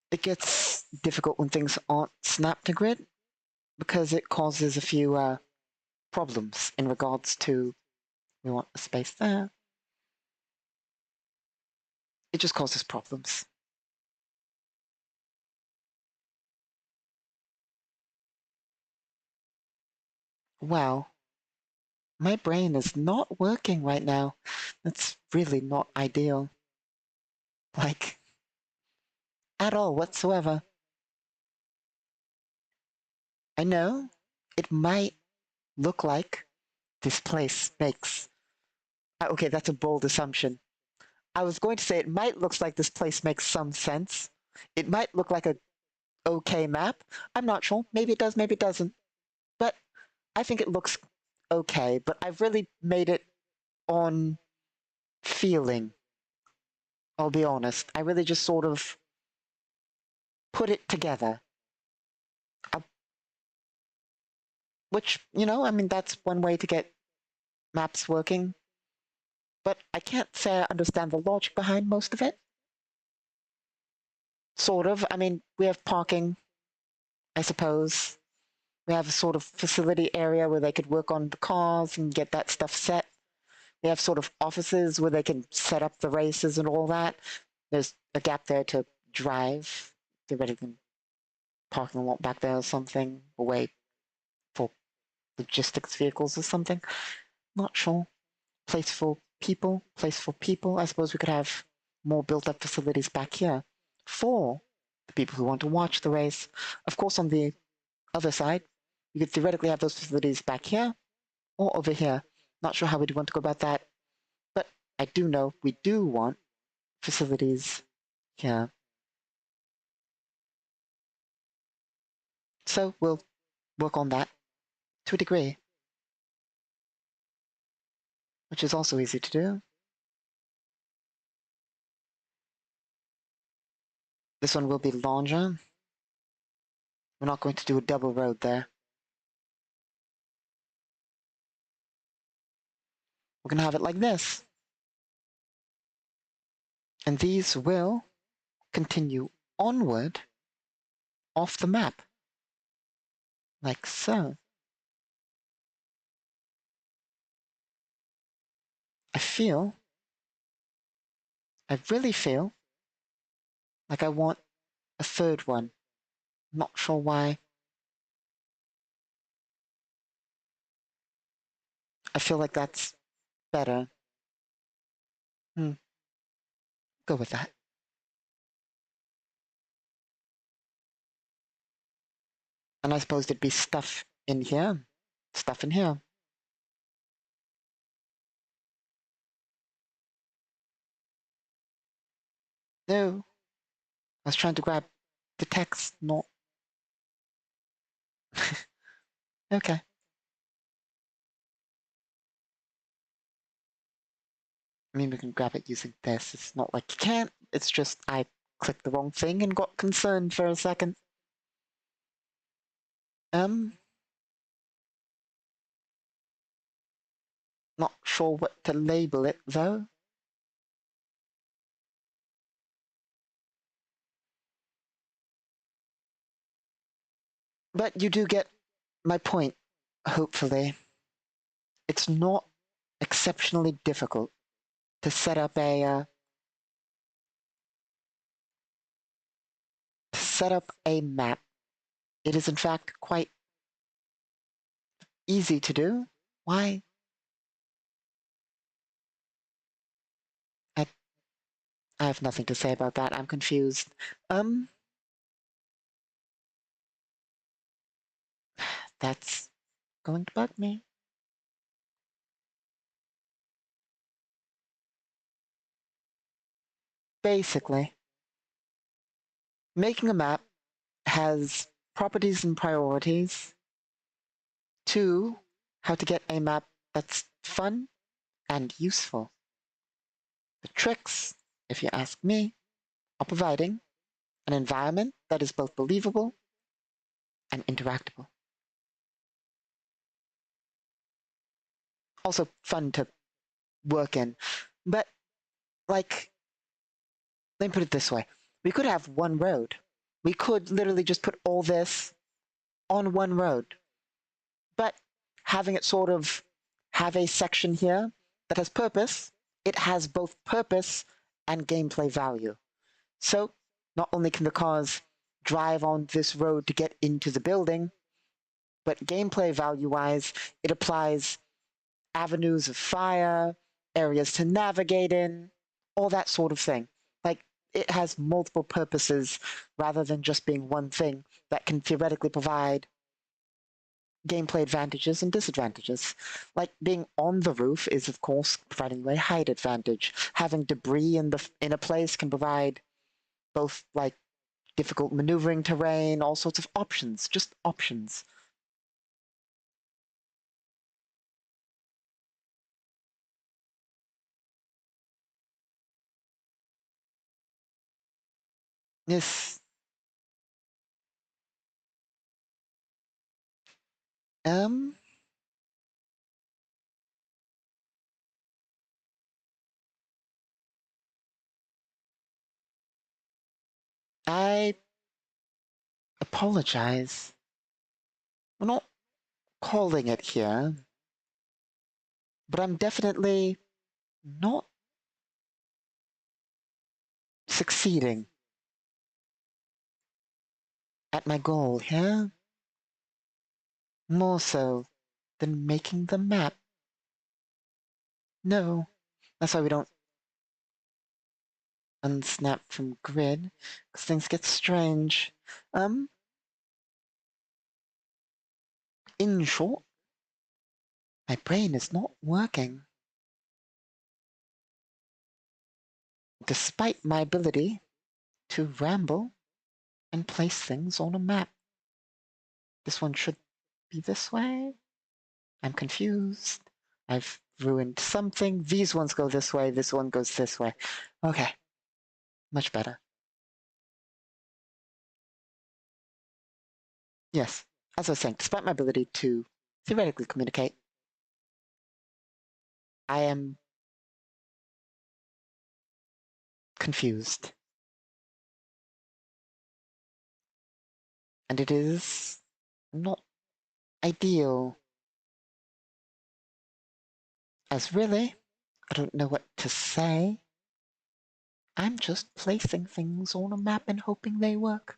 It gets difficult when things aren't snapped to grid because it causes a few problems in regards to, we want a space there. It just causes problems. Wow. My brain is not working right now. That's really not ideal. Like, at all whatsoever. I know it might look like this place makes. Okay, that's a bold assumption. I was going to say it might look like this place makes some sense. It might look like a okay map. I'm not sure. Maybe it does, maybe it doesn't. But I think it looks okay. But I've really made it on feeling. I'll be honest. I really just sort of put it together. Which, I mean, that's one way to get maps working. But I can't say I understand the logic behind most of it. Sort of. I mean, we have parking, I suppose. We have a sort of facility area where they could work on the cars and get that stuff set. We have sort of offices where they can set up the races and all that. There's a gap there to drive. Theoretically, parking lot back there or something. A way for logistics vehicles or something. Not sure. Place for people. Place for people. I suppose we could have more built-up facilities back here for the people who want to watch the race. Of course, on the other side, you could theoretically have those facilities back here or over here. Not sure how we'd want to go about that, but I do know we do want facilities here. So we'll work on that to a degree, which is also easy to do. This one will be larger. We're not going to do a double road there. We're going to have it like this. And these will continue onward off the map, like so. I really feel like I want a third one. Not sure why. I feel like that's better. Go with that. And I suppose there'd be stuff in here. Stuff in here. No. I was trying to grab the text, not... Okay. I mean, we can grab it using this. It's not like you can't. It's just I clicked the wrong thing and got concerned for a second. Not sure what to label it, though. But you do get my point, hopefully. It's not exceptionally difficult to set up a map. It is in fact quite easy to do. Why? I have nothing to say about that. I'm confused. That's going to bug me. Basically, making a map has properties and priorities. 2, how to get a map that's fun and useful. The tricks, if you ask me, are providing an environment that is both believable and interactable. Also fun to work in. But, like, let me put it this way. We could have one road. We could literally just put all this on one road. But having it sort of have a section here that has purpose, it has both purpose and gameplay value. So not only can the cars drive on this road to get into the building, but gameplay value-wise, it applies avenues of fire, areas to navigate in, all that sort of thing. Like, it has multiple purposes rather than just being one thing that can theoretically provide gameplay advantages and disadvantages. Like, being on the roof is, of course, providing a height advantage. Having debris in a place can provide both, like, difficult maneuvering terrain, all sorts of options, just options. Yes. Um, I apologize. We're not calling it here, but I'm definitely not succeeding at my goal here. More so than making the map. No, that's why we don't unsnap from grid, because things get strange. In short, my brain is not working. Despite my ability to ramble and place things on a map. This one should be this way. I'm confused. I've ruined something. These ones go this way. This one goes this way. Okay. Much better. Yes. As I was saying, despite my ability to theoretically communicate, I am confused. And it is not ideal. As really, I don't know what to say. I'm just placing things on a map and hoping they work.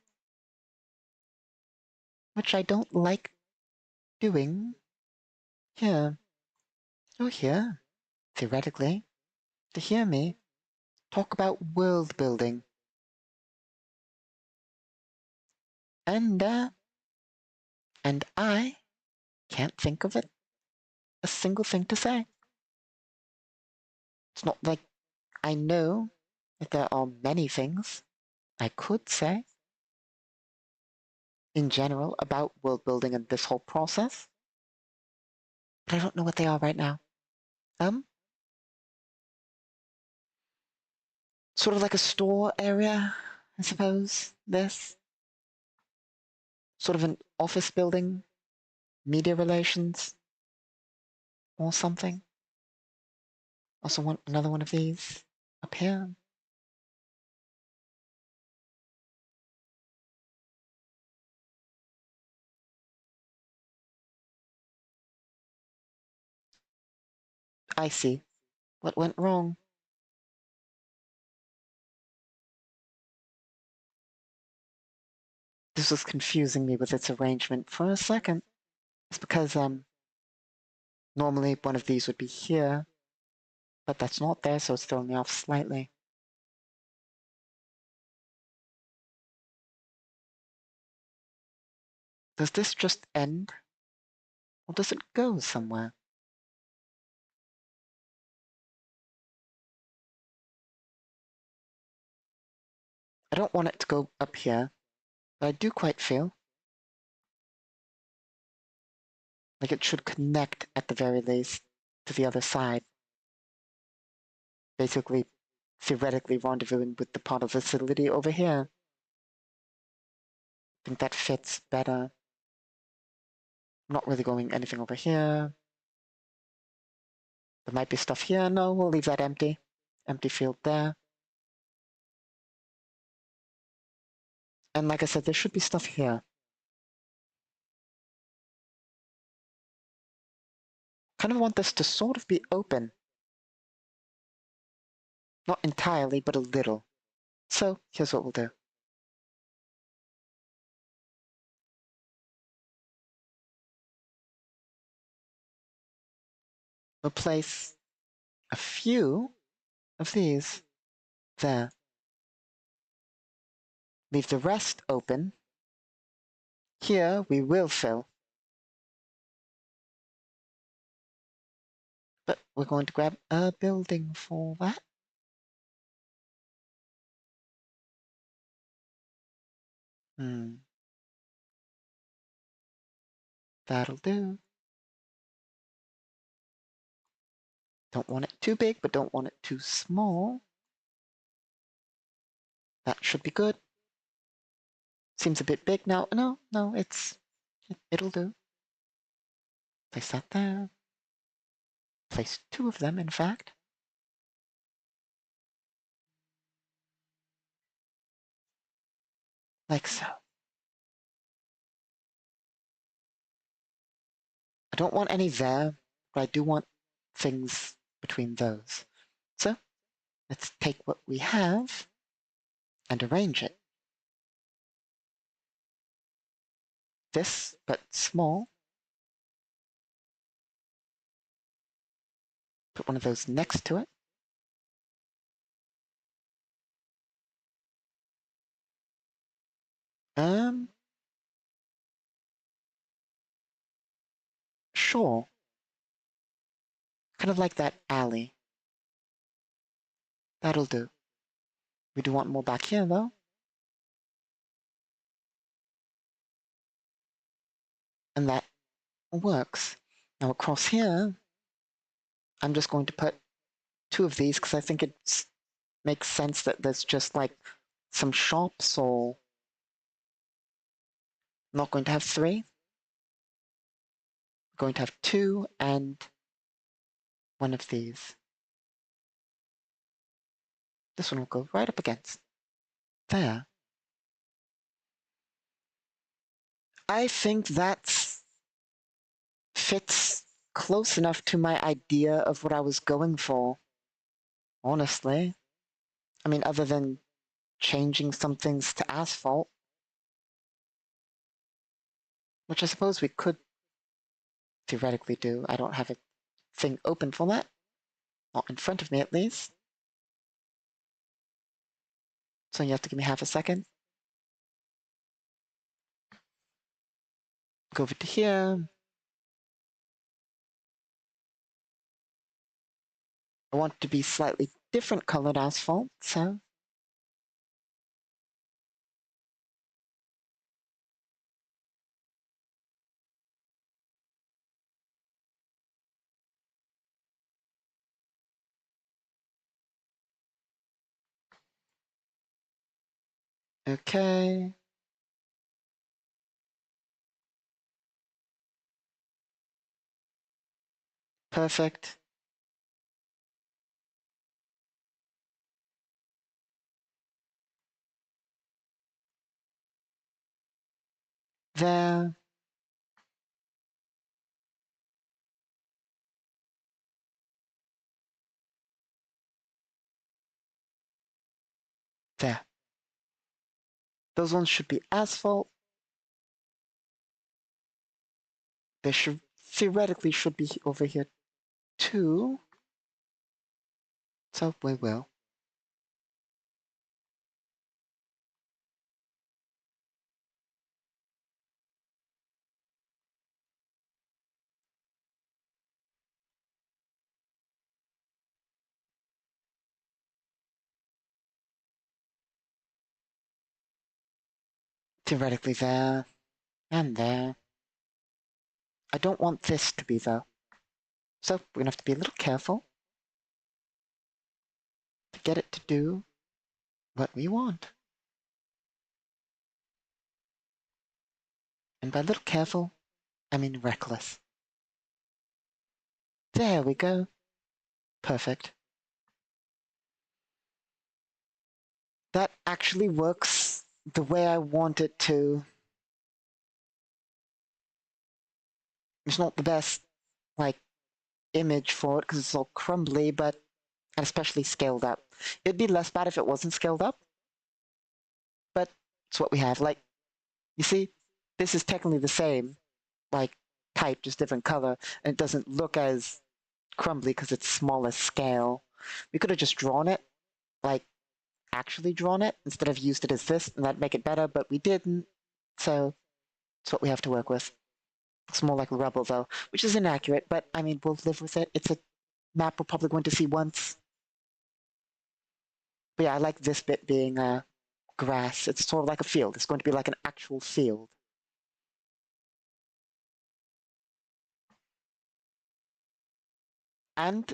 Which I don't like doing. Here. You're here, theoretically, to hear me talk about world building. And I can't think of it a single thing to say. It's not like I know that there are many things I could say in general about world building and this whole process, but I don't know what they are right now. Sort of like a store area, I suppose. This sort of an office building, media relations, or something. Also want another one of these up here. I see. What went wrong? This was confusing me with its arrangement for a second. It's because, normally one of these would be here, but that's not there, so it's throwing me off slightly. Does this just end? Or does it go somewhere? I don't want it to go up here, but I do quite feel like it should connect at the very least to the other side. Basically, theoretically rendezvousing with the part of the facility over here. I think that fits better. I'm not really going anything over here. There might be stuff here. No, we'll leave that empty. Empty field there. And like I said, there should be stuff here. Kind of want this to sort of be open. Not entirely, but a little. So here's what we'll do. We'll place a few of these there. Leave the rest open. Here we will fill. But we're going to grab a building for that. That'll do. Don't want it too big, but don't want it too small. That should be good. Seems a bit big now. No, it'll do. Place that there. Place two of them, in fact. Like so. I don't want any there, but I do want things between those. So let's take what we have and arrange it. This, but small. Put one of those next to it. Sure. Kind of like that alley. That'll do. We do want more back here, though. And that works. Now across here, I'm just going to put 2 of these because I think it makes sense that there's just like some shops, or I'm not going to have 3. I'm going to have 2 and 1 of these. This one will go right up against there. I think that fits close enough to my idea of what I was going for, honestly. I mean, other than changing some things to asphalt, which I suppose we could theoretically do. I don't have a thing open for that. Not in front of me, at least. So you have to give me half a second. Go over to here. I want it to be slightly different colored asphalt, so okay. Perfect. There. There. Those ones should be asphalt. They should theoretically should be over here too. So we will. Theoretically there. And there. I don't want this to be though. So we're gonna have to be a little careful to get it to do what we want. And by little careful, I mean reckless. There we go. Perfect. That actually works the way I want it to. It's not the best, like, image for it because it's all crumbly, but especially scaled up. It'd be less bad if it wasn't scaled up, but it's what we have. Like, you see, this is technically the same, like, type, just different color, and it doesn't look as crumbly because it's smaller scale. We could have just drawn it, like, actually drawn it, instead of used it as this, and that'd make it better, but we didn't, so it's what we have to work with. Looks more like rubble, though, which is inaccurate, but, I mean, we'll live with it. It's a map we're probably going to see once. But yeah, I like this bit being grass. It's sort of like a field. It's going to be like an actual field. And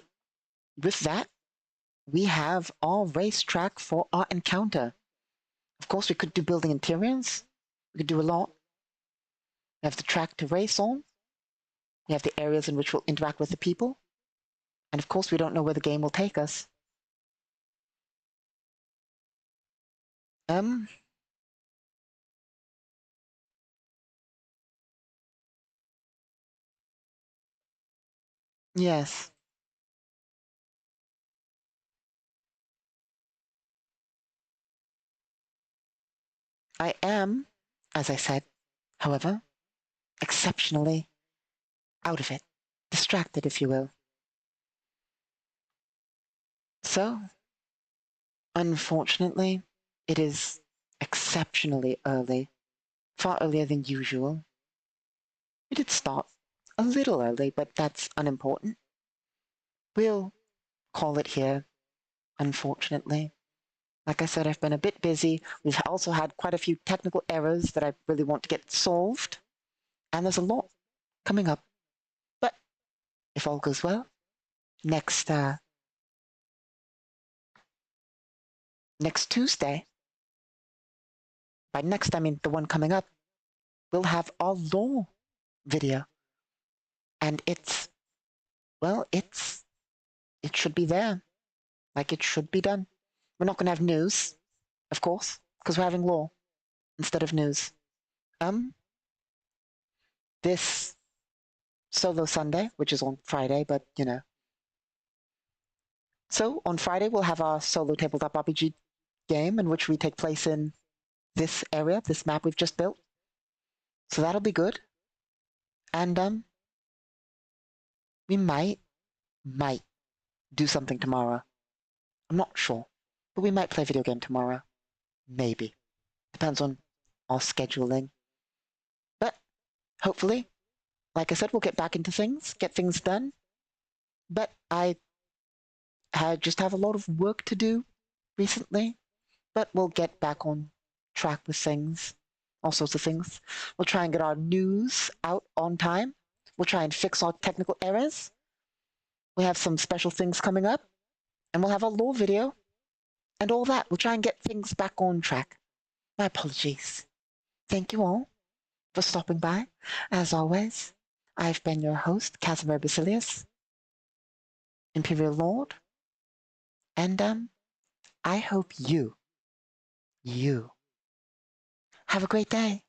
with that, we have our racetrack for our encounter. Of course, we could do building interiors. We could do a lot. We have the track to race on. We have the areas in which we'll interact with the people. And of course, we don't know where the game will take us. Yes. I am, as I said, however, exceptionally out of it. Distracted, if you will. So, unfortunately, it is exceptionally early. Far earlier than usual. We did start a little early, but that's unimportant. We'll call it here, unfortunately. Like I said, I've been a bit busy. We've also had quite a few technical errors that I really want to get solved. And there's a lot coming up. But if all goes well, next Tuesday, by next I mean the one coming up, we'll have our lore video. And it should be there. Like it should be done. We're not going to have news, of course, because we're having lore instead of news. This solo Sunday, which is on Friday, but you know. So on Friday, we'll have our solo tabletop RPG game in which we take place in this area, this map we've just built. So that'll be good. And we might do something tomorrow. I'm not sure, but we might play a video game tomorrow. Maybe. Depends on our scheduling. But hopefully, like I said, we'll get back into things, get things done. But I just have a lot of work to do recently. But we'll get back on track with things, all sorts of things. We'll try and get our news out on time. We'll try and fix our technical errors. We have some special things coming up. And we'll have a lore video and all that. We'll try and get things back on track. My apologies. Thank you all for stopping by. As always, I've been your host, Casimir Basilius, Imperial Lord. And I hope you have a great day.